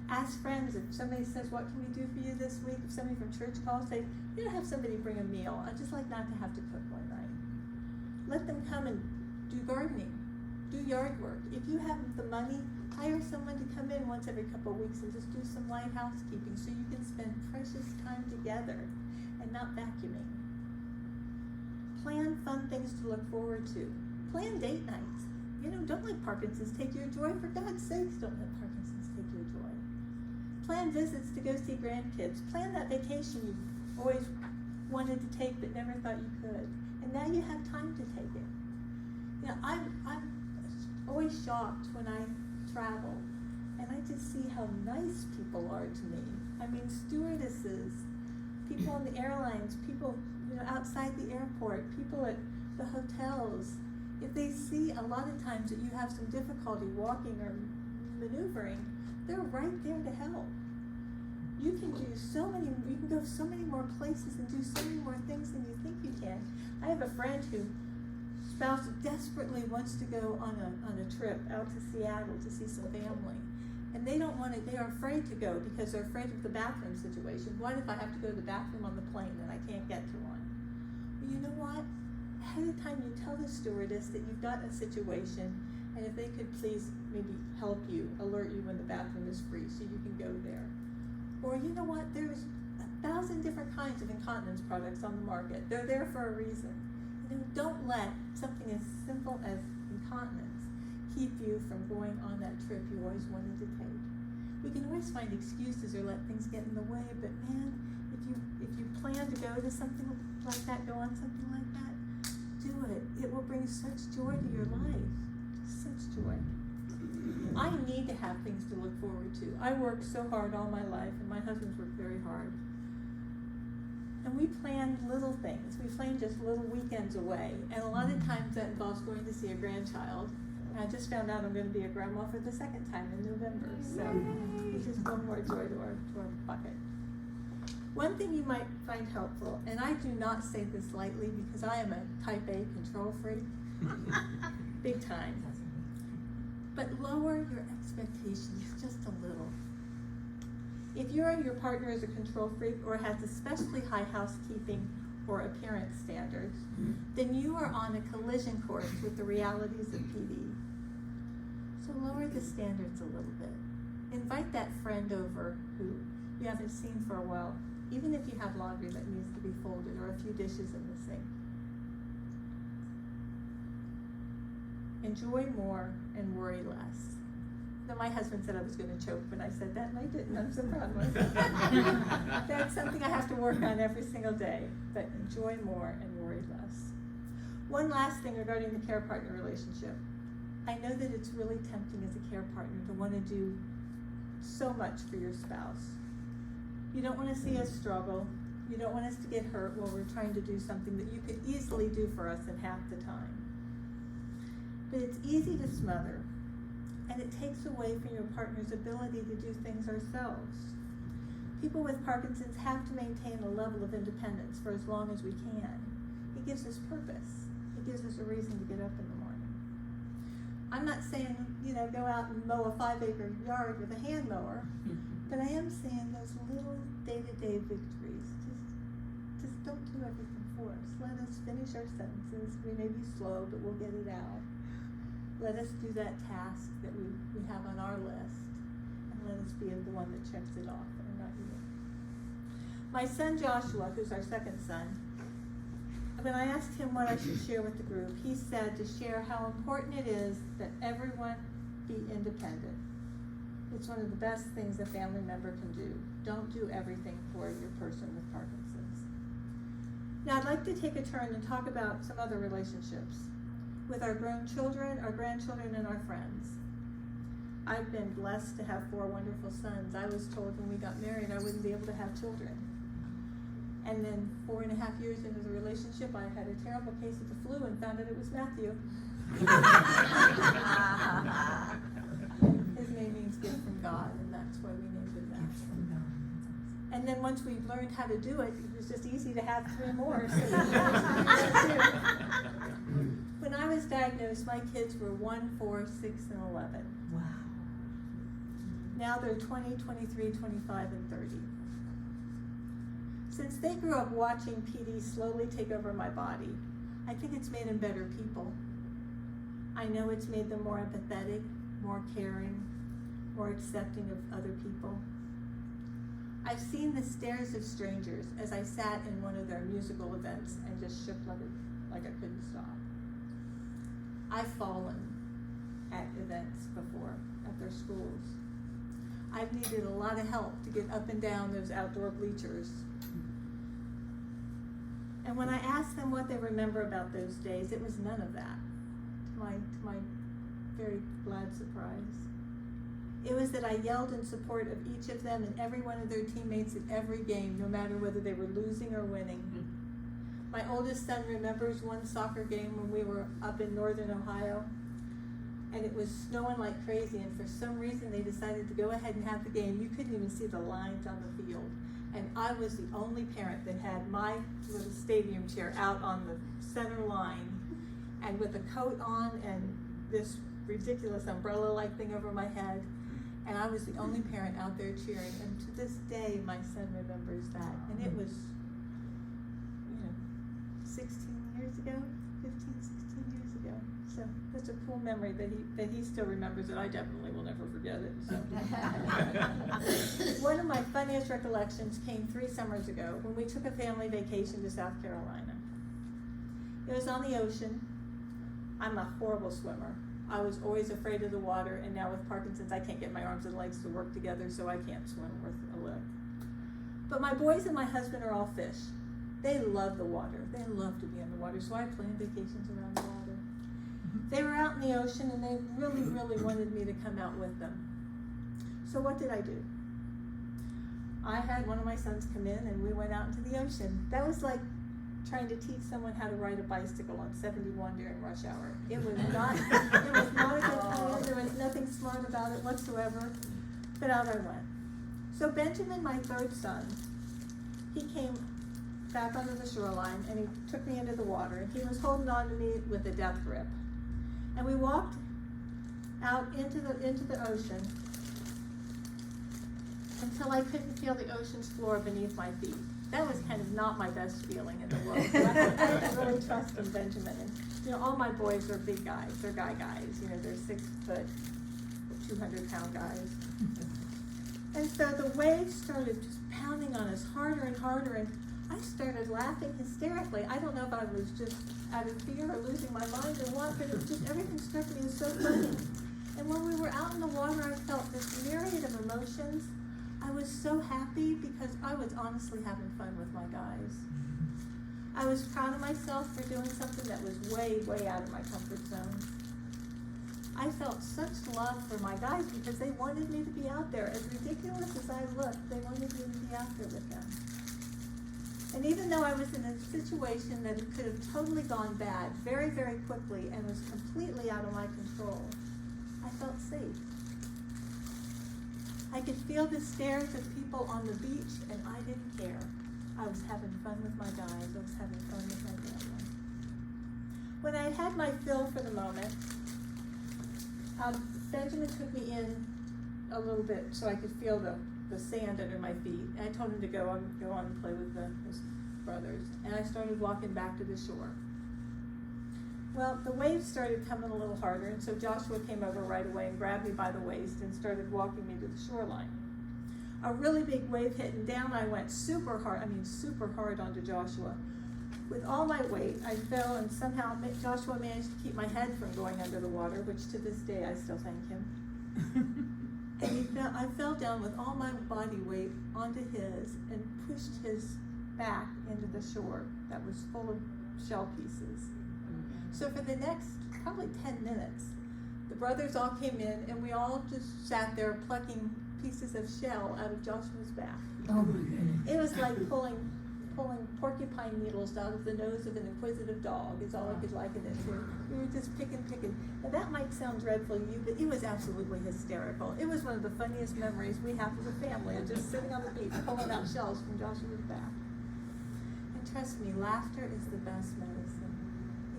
Ask friends if somebody says, what can we do for you this week? If somebody from church calls, say, have somebody bring a meal. I'd just like not to have to cook one night. Let them come and do gardening, do yard work. If you have the money, hire someone to come in once every couple of weeks and just do some light housekeeping so you can spend precious time together and not vacuuming. Plan fun things to look forward to. Plan date nights. Don't let Parkinson's take your joy. For God's sakes, don't let Parkinson's take your joy. Plan visits to go see grandkids. Plan that vacation always wanted to take but never thought you could. And now you have time to take it. You know, I'm always shocked when I travel and I just see how nice people are to me. I mean, stewardesses, people on the airlines, people, you know, outside the airport, people at the hotels. If they see a lot of times that you have some difficulty walking or maneuvering, they're right there to help. You can do you can go so many more places and do so many more things than you think you can. I have a friend whose spouse desperately wants to go on a trip out to Seattle to see some family. And they don't want to, they are afraid to go because they're afraid of the bathroom situation. What if I have to go to the bathroom on the plane and I can't get to one? Well, you know what? Ahead of time you tell the stewardess that you've got a situation and if they could please maybe help you, alert you when the bathroom is free so you can go there. Or you know what? There's 1,000 different kinds of incontinence products on the market. They're there for a reason. You know, don't let something as simple as incontinence keep you from going on that trip you always wanted to take. We can always find excuses or let things get in the way, but man, if you plan to go to something like that, go on something like that, do it. It will bring such joy to your life. Such joy. I need to have things to look forward to. I worked so hard all my life, and my husband's worked very hard. And we planned little things. We planned just little weekends away. And a lot of times that involves going to see a grandchild. And I just found out I'm going to be a grandma for the second time in November. So it's just one more joy to our bucket. One thing you might find helpful, and I do not say this lightly because I am a type A control freak, big time. But lower your expectations just a little. If you or your partner is a control freak or has especially high housekeeping or appearance standards, then you are on a collision course with the realities of PD. So lower the standards a little bit. Invite that friend over who you haven't seen for a while, even if you have laundry that needs to be folded or a few dishes in the sink. Enjoy more and worry less. Now, my husband said I was going to choke when I said that, and I didn't. I'm so proud of myself. That's something I have to work on every single day, but enjoy more and worry less. One last thing regarding the care partner relationship. I know that it's really tempting as a care partner to want to do so much for your spouse. You don't want to see us struggle. You don't want us to get hurt while we're trying to do something that you could easily do for us in half the time. But it's easy to smother, and it takes away from your partner's ability to do things ourselves. People with Parkinson's have to maintain a level of independence for as long as we can. It gives us purpose. It gives us a reason to get up in the morning. I'm not saying, go out and mow a 5-acre yard with a hand mower, but I am saying those little day-to-day victories. Just don't do everything for us. Let us finish our sentences. We may be slow, but we'll get it out. Let us do that task that we have on our list, and let us be the one that checks it off, and not you. My son Joshua, who's our second son, when I asked him what I should share with the group, he said to share how important it is that everyone be independent. It's one of the best things a family member can do. Don't do everything for your person with Parkinson's. Now I'd like to take a turn and talk about some other relationships with our grown children, our grandchildren, and our friends. I've been blessed to have 4 wonderful sons. I was told when we got married I wouldn't be able to have children. And then 4.5 years into the relationship, I had a terrible case of the flu and found out it was Matthew. His name means gift from God, and that's why we named him that. And then once we learned how to do it, it was just easy to have 3 more. So when I was diagnosed, my kids were 1, 4, 6, and 11. Wow. Now they're 20, 23, 25, and 30. Since they grew up watching PD slowly take over my body, I think it's made them better people. I know it's made them more empathetic, more caring, more accepting of other people. I've seen the stares of strangers as I sat in one of their musical events and just shook like I couldn't stop. I've fallen at events before, at their schools. I've needed a lot of help to get up and down those outdoor bleachers. And when I asked them what they remember about those days, it was none of that, to my very glad surprise. It was that I yelled in support of each of them and every one of their teammates at every game, no matter whether they were losing or winning. My oldest son remembers one soccer game when we were up in northern Ohio, and it was snowing like crazy, and for some reason they decided to go ahead and have the game. You couldn't even see the lines on the field. And I was the only parent that had my little stadium chair out on the center line, and with a coat on and this ridiculous umbrella-like thing over my head. And I was the only parent out there cheering. And to this day, my son remembers that. And it was, 16 years ago, 15, 16 years ago. So that's a cool memory that he still remembers, and I definitely will never forget it. So. One of my funniest recollections came 3 summers ago when we took a family vacation to South Carolina. It was on the ocean. I'm a horrible swimmer. I was always afraid of the water, and now with Parkinson's, I can't get my arms and legs to work together, so I can't swim worth a lick. But my boys and my husband are all fish. They love the water. They love to be in the water, so I planned vacations around the water. They were out in the ocean, and they really, really wanted me to come out with them. So what did I do? I had one of my sons come in, and we went out into the ocean. That was like trying to teach someone how to ride a bicycle on 71 during rush hour. It was not a good plan. There was nothing smart about it whatsoever, but out I went. So Benjamin, my third son, he came back onto the shoreline, and he took me into the water, and he was holding on to me with a death grip. And we walked out into the ocean until I couldn't feel the ocean's floor beneath my feet. That was kind of not my best feeling in the world. So I didn't really trust in Benjamin. And all my boys are big guys. They're guys. They're 6 foot, 200-pound guys. And so the waves started just pounding on us harder and harder, and I started laughing hysterically. I don't know if I was just out of fear or losing my mind or what, but it was just, everything struck me as so funny. And when we were out in the water, I felt this myriad of emotions. I was so happy because I was honestly having fun with my guys. I was proud of myself for doing something that was way, way out of my comfort zone. I felt such love for my guys because they wanted me to be out there. As ridiculous as I looked, they wanted me to be out there with them. And even though I was in a situation that could have totally gone bad very, very quickly and was completely out of my control, I felt safe. I could feel the stares of people on the beach, and I didn't care. I was having fun with my guys. I was having fun with my family. When I had my fill for the moment, Benjamin took me in a little bit so I could feel the sand under my feet. And I told him to go on and play with his brothers. And I started walking back to the shore. Well, the waves started coming a little harder, and so Joshua came over right away and grabbed me by the waist and started walking me to the shoreline. A really big wave hit, and down I went super hard onto Joshua. With all my weight, I fell, and somehow Joshua managed to keep my head from going under the water, which to this day I still thank him. And I fell down with all my body weight onto his and pushed his back into the shore that was full of shell pieces. So for the next probably 10 minutes, the brothers all came in, and we all just sat there plucking pieces of shell out of Joshua's back. Oh my goodness. It was like pulling porcupine needles out of the nose of an inquisitive dog, is all I could liken it to. We were just picking. Now that might sound dreadful to you, but it was absolutely hysterical. It was one of the funniest memories we have as a family, of just sitting on the beach pulling out shells from Joshua's back. And trust me, laughter is the best medicine.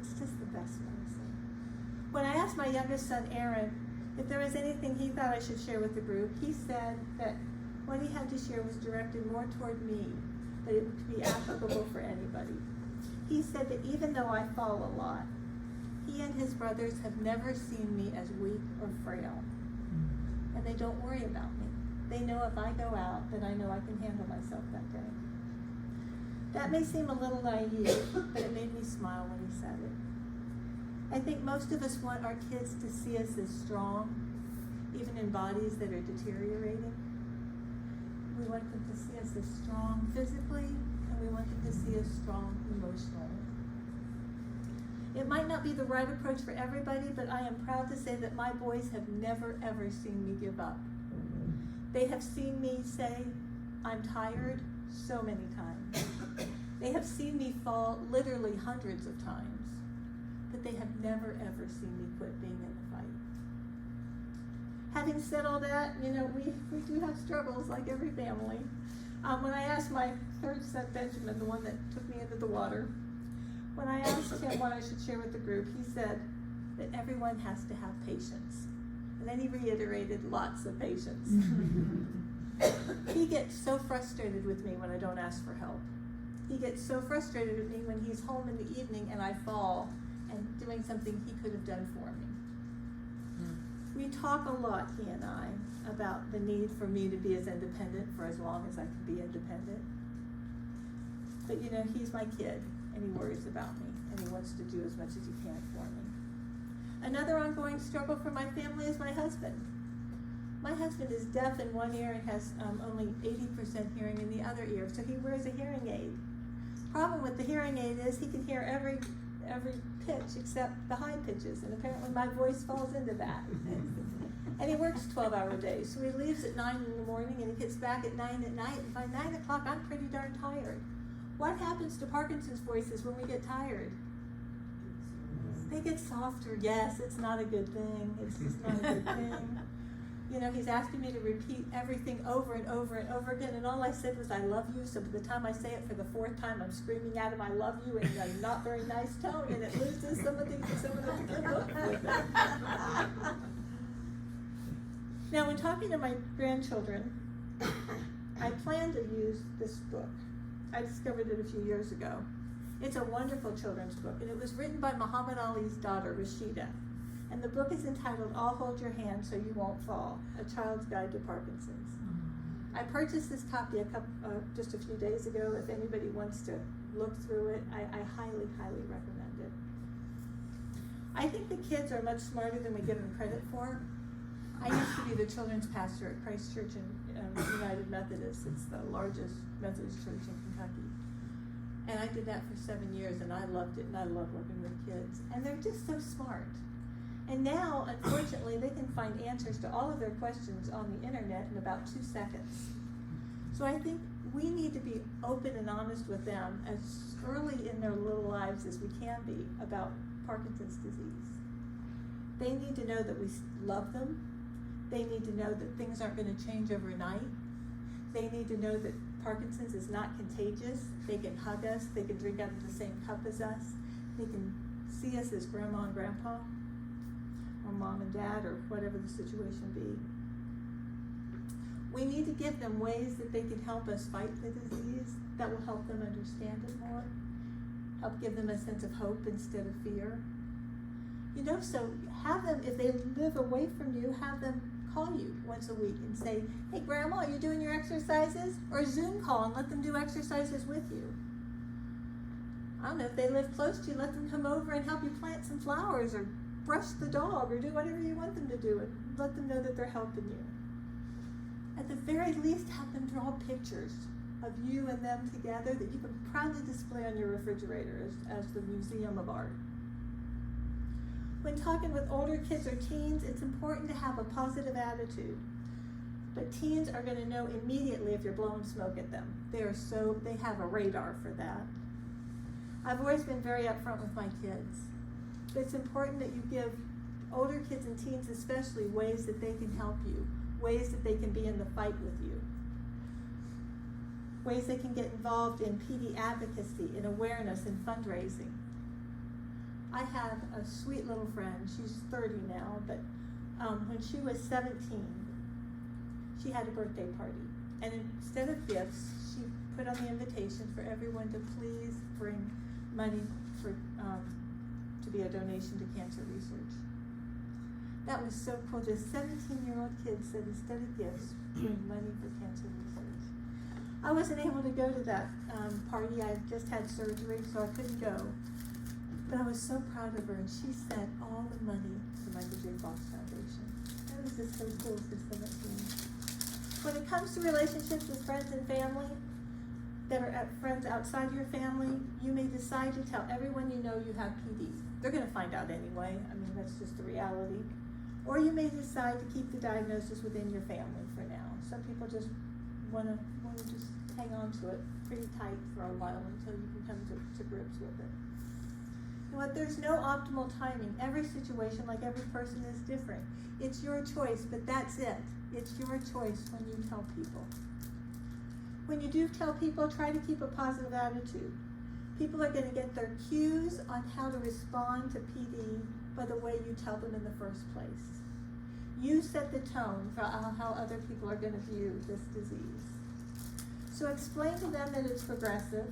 It's just the best medicine. When I asked my youngest son, Aaron, if there was anything he thought I should share with the group, he said that what he had to share was directed more toward me, but it would be applicable for anybody. He said that even though I fall a lot, he and his brothers have never seen me as weak or frail. And they don't worry about me. They know if I go out, that I know I can handle myself that day. That may seem a little naive, but it made me smile when he said it. I think most of us want our kids to see us as strong, even in bodies that are deteriorating. We want them to see us as strong physically, and we want them to see us strong emotionally. It might not be the right approach for everybody, but I am proud to say that my boys have never ever seen me give up. They have seen me say, I'm tired, so many times. They have seen me fall literally hundreds of times, but they have never ever seen me quit being in the fight. Having said all that, you know, we do have struggles like every family. When I asked my third son, Benjamin, the one that took me into the water, when I asked him what I should share with the group, he said that everyone has to have patience. And then he reiterated lots of patience. He gets so frustrated with me when I don't ask for help. He gets so frustrated with me when he's home in the evening and I fall and doing something he could have done for me. We talk a lot, he and I, about the need for me to be as independent for as long as I can be independent. But you know, he's my kid and he worries about me and he wants to do as much as he can for me. Another ongoing struggle for my family is my husband. My husband is deaf in one ear and has only 80% hearing in the other ear, so he wears a hearing aid. Problem with the hearing aid is he can hear every pitch except the high pitches, and apparently my voice falls into that. And he works 12-hour days, so he leaves at 9 in the morning and he gets back at 9 at night, and by 9 o'clock I'm pretty darn tired. What happens to Parkinson's voices when we get tired? They get softer. Yes, it's not a good thing. It's just not a good thing. You know, he's asking me to repeat everything over and over and over again, and all I said was, I love you, so by the time I say it for the fourth time, I'm screaming at him, I love you, in a not very nice tone, and it loses some of the good look with it. Now, when talking to my grandchildren, I plan to use this book. I discovered it a few years ago. It's a wonderful children's book, and it was written by Muhammad Ali's daughter, Rashida. And the book is entitled, I'll Hold Your Hand So You Won't Fall, A Child's Guide to Parkinson's. I purchased this copy just a few days ago. If anybody wants to look through it, I highly, highly recommend it. I think the kids are much smarter than we give them credit for. I used to be the children's pastor at Christ Church in United Methodist. It's the largest Methodist church in Kentucky. And I did that for 7 years, and I loved it, and I love working with kids. And they're just so smart. And now, unfortunately, they can find answers to all of their questions on the internet in about 2 seconds. So I think we need to be open and honest with them as early in their little lives as we can be about Parkinson's disease. They need to know that we love them. They need to know that things aren't going to change overnight. They need to know that Parkinson's is not contagious. They can hug us. They can drink out of the same cup as us. They can see us as grandma and grandpa, or mom and dad, or whatever the situation be. We need to give them ways that they can help us fight the disease, that will help them understand it more, help give them a sense of hope instead of fear. You know, so have them, if they live away from you, have them call you once a week and say, hey grandma, are you doing your exercises? Or Zoom call and let them do exercises with you. I don't know, if they live close to you, let them come over and help you plant some flowers, or brush the dog, or do whatever you want them to do, and let them know that they're helping you. At the very least, have them draw pictures of you and them together that you can proudly display on your refrigerator as the museum of art. When talking with older kids or teens, it's important to have a positive attitude. But teens are going to know immediately if you're blowing smoke at them. They have a radar for that. I've always been very upfront with my kids. It's important that you give older kids and teens especially ways that they can help you, ways that they can be in the fight with you, ways they can get involved in PD advocacy, in awareness, and fundraising. I have a sweet little friend. She's 30 now, but when she was 17, she had a birthday party. And instead of gifts, she put on the invitation for everyone to please bring money to be a donation to cancer research. That was so cool. This 17-year-old kid said, instead of gifts, bring money for cancer research. I wasn't able to go to that party. I just had surgery, so I couldn't go. But I was so proud of her, and she sent all the money to the Michael J. Fox Foundation. That was just so cool for 17. When it comes to relationships with friends and family, that are friends outside your family, you may decide to tell everyone you know you have PD. They're gonna find out anyway, I mean, that's just the reality. Or you may decide to keep the diagnosis within your family for now. Some people just wanna just hang on to it pretty tight for a while until you can come to grips with it. You know what, there's no optimal timing. Every situation, like every person, is different. It's your choice, but that's it. It's your choice when you tell people. When you do tell people, try to keep a positive attitude. People are gonna get their cues on how to respond to PD by the way you tell them in the first place. You set the tone for how other people are gonna view this disease. So explain to them that it's progressive,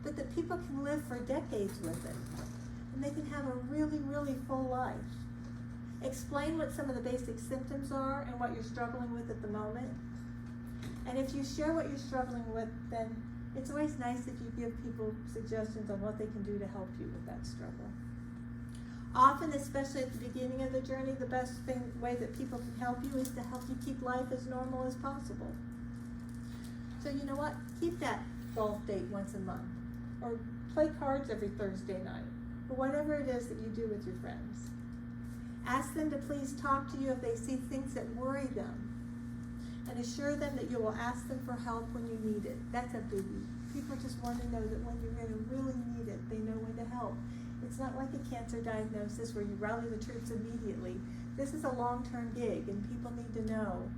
but that people can live for decades with it, and they can have a really, really full life. Explain what some of the basic symptoms are and what you're struggling with at the moment. And if you share what you're struggling with, then it's always nice if you give people suggestions on what they can do to help you with that struggle. Often, especially at the beginning of the journey, the best way that people can help you is to help you keep life as normal as possible. So you know what? Keep that golf date once a month, or play cards every Thursday night, or whatever it is that you do with your friends. Ask them to please talk to you if they see things that worry them, and assure them that you will ask them for help when you need it. That's a biggie. People just want to know that when you're going to really need it, they know when to help. It's not like a cancer diagnosis where you rally the troops immediately. This is a long-term gig, and people need to know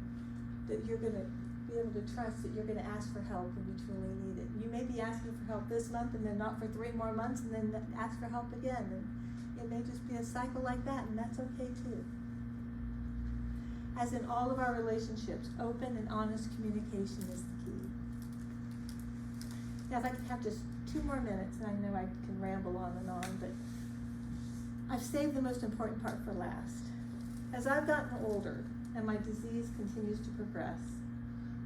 that you're going to be able to trust that you're going to ask for help when you truly need it. You may be asking for help this month and then not for 3 more months, and then ask for help again. And it may just be a cycle like that, and that's okay too. As in all of our relationships, open and honest communication is the key. Now, if I could have just 2 more minutes, and I know I can ramble on, but I've saved the most important part for last. As I've gotten older and my disease continues to progress,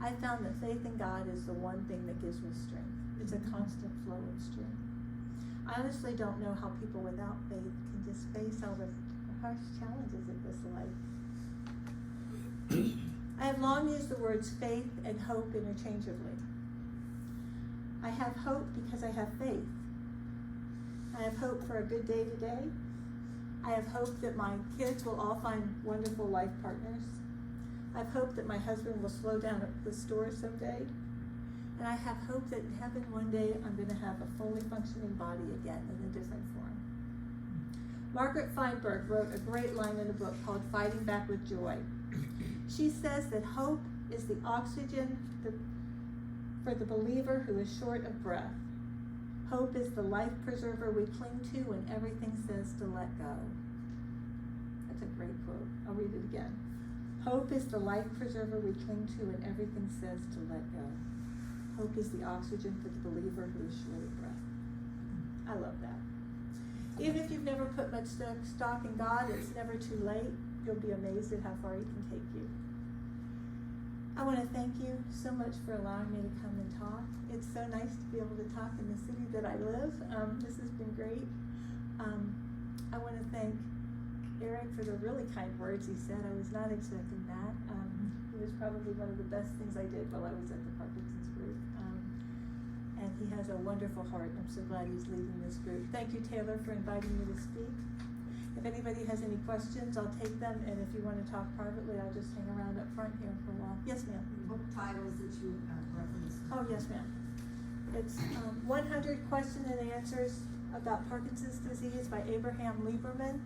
I found that faith in God is the one thing that gives me strength. It's a constant flow of strength. I honestly don't know how people without faith can just face all the harsh challenges of this life. I have long used the words faith and hope interchangeably. I have hope because I have faith. I have hope for a good day today. I have hope that my kids will all find wonderful life partners. I have hope that my husband will slow down at the store someday. And I have hope that in heaven one day I'm going to have a fully functioning body again in a different form. Margaret Feinberg wrote a great line in a book called Fighting Back with Joy. She says that hope is the oxygen for the believer who is short of breath. Hope is the life preserver we cling to when everything says to let go. That's a great quote. I'll read it again. Hope is the life preserver we cling to when everything says to let go. Hope is the oxygen for the believer who is short of breath. I love that. Even if you've never put much stock in God, it's never too late. You'll be amazed at how far He can take you. I want to thank you so much for allowing me to come and talk. It's so nice to be able to talk in the city that I live. This has been great. I want to thank Eric for the really kind words he said. I was not expecting that. It was probably one of the best things I did while I was at the Parkinson's group. And he has a wonderful heart. I'm so glad he's leading this group. Thank you, Taylor, for inviting me to speak. If anybody has any questions, I'll take them, and if you want to talk privately, I'll just hang around up front here for a while. Yes, ma'am. Book titles that you referenced. Oh, yes, ma'am. It's 100 Questions and Answers about Parkinson's Disease by Abraham Lieberman.